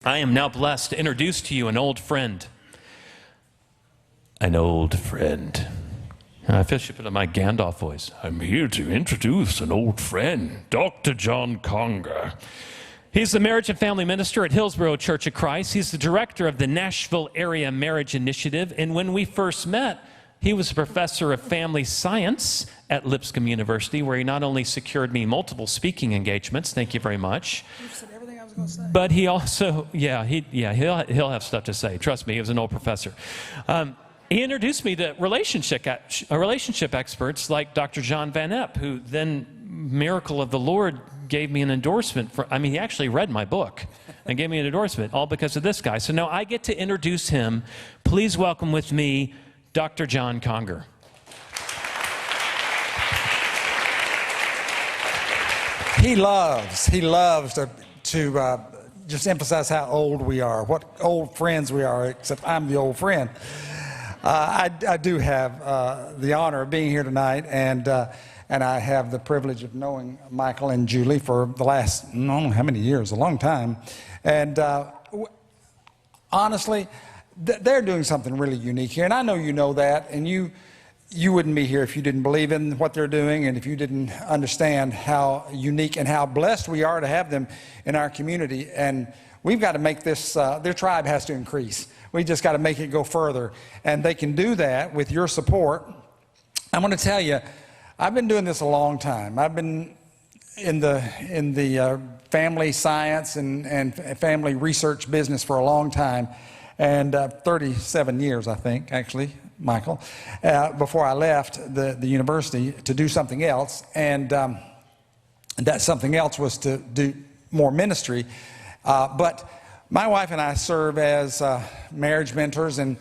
I am now blessed to introduce to you an old friend. An old friend. I feel she put on my Gandalf voice. I'm here to introduce an old friend, Dr. John Conger. He's the marriage and family minister at Hillsboro Church of Christ. He's the director of the Nashville Area Marriage Initiative. And when we first met, he was a professor of family science at Lipscomb University, where he not only secured me multiple speaking engagements, thank you very much, but he also, he'll have stuff to say. Trust me, he was an old professor. He introduced me to relationship experts like Dr. John Van Epp, who then, miracle of the Lord, gave me an endorsement for, he actually read my book and gave me an endorsement, all because of this guy. So now I get to introduce him. Please welcome with me, Dr. John Conger. He loves to just emphasize how old we are, what old friends we are, except I'm the old friend. I do have the honor of being here tonight, and I have the privilege of knowing Michael and Julie for the last, I don't know how many years, a long time. And honestly, they're doing something really unique here, and I know you know that, and you wouldn't be here if you didn't believe in what they're doing and if you didn't understand how unique and how blessed we are to have them in our community. And we've got to make this, their tribe has to increase. We just got to make it go further, and they can do that with your support. I'm going to tell you, I've been doing this a long time. I've been in the family science and family research business for a long time, and 37 years, I think, actually, Michael, before I left the university to do something else. And that something else was to do more ministry. But my wife and I serve as marriage mentors, and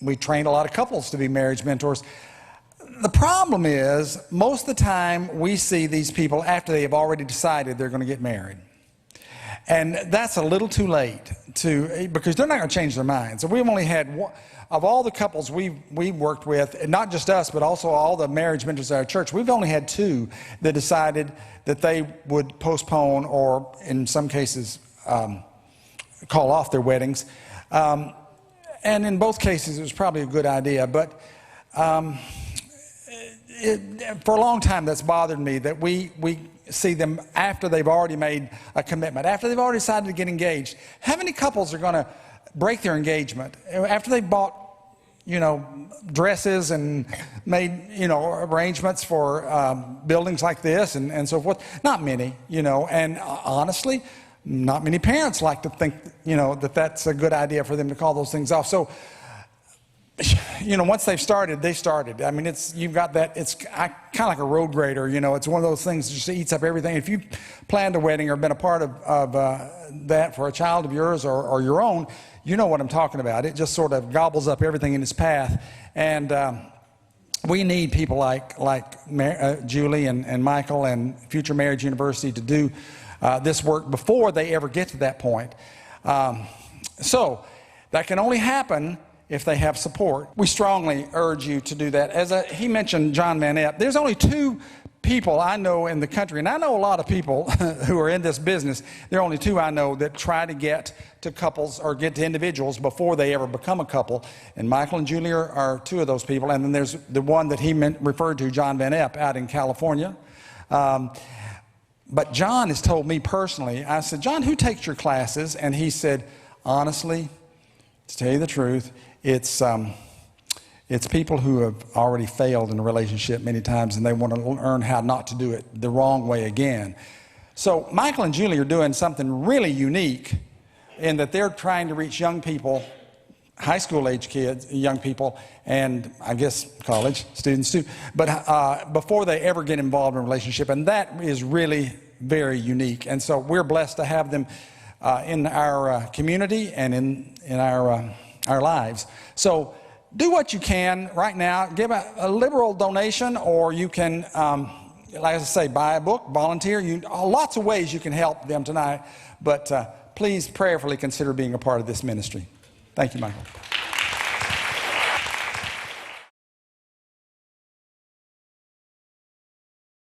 we train a lot of couples to be marriage mentors. The problem is, most of the time we see these people after they have already decided they're going to get married. And that's a little too late because they're not going to change their minds. So we've only had one, of all the couples we've worked with, and not just us, but also all the marriage mentors at our church, we've only had 2 that decided that they would postpone or, in some cases, call off their weddings. And in both cases, it was probably a good idea. But for a long time, that's bothered me that we see them after they've already made a commitment, after they've already decided to get engaged. How many couples are going to break their engagement after they've bought, dresses and made, arrangements for buildings like this and so forth? Not many, and honestly, not many parents like to think, that that's a good idea for them to call those things off. So, once they've started, they started. You've got that, it's kind of like a road grader, it's one of those things that just eats up everything. If you planned a wedding or been a part of that for a child of yours or your own, you know what I'm talking about. It just sort of gobbles up everything in its path. And we need people like Julie and Michael and Future Marriage University to do this work before they ever get to that point. So that can only happen if they have support. We strongly urge you to do that. He mentioned John Van Epp. There's only 2 people I know in the country, and I know a lot of people who are in this business. There are only 2 I know that try to get to couples or get to individuals before they ever become a couple. And Michael and Julie are 2 of those people. And then there's the one that he referred to, John Van Epp, out in California. But John has told me personally, I said, John, who takes your classes? And he said, honestly, to tell you the truth, it's people who have already failed in a relationship many times, and they want to learn how not to do it the wrong way again. So Michael and Julie are doing something really unique in that they're trying to reach young people, high school age kids, young people, and I guess college students too, but before they ever get involved in a relationship, and that is really very unique. And so we're blessed to have them in our community and in our lives. So do what you can right now. Give a liberal donation, or you can, like I say, buy a book, volunteer. Lots of ways you can help them tonight. But please prayerfully consider being a part of this ministry. Thank you, Michael.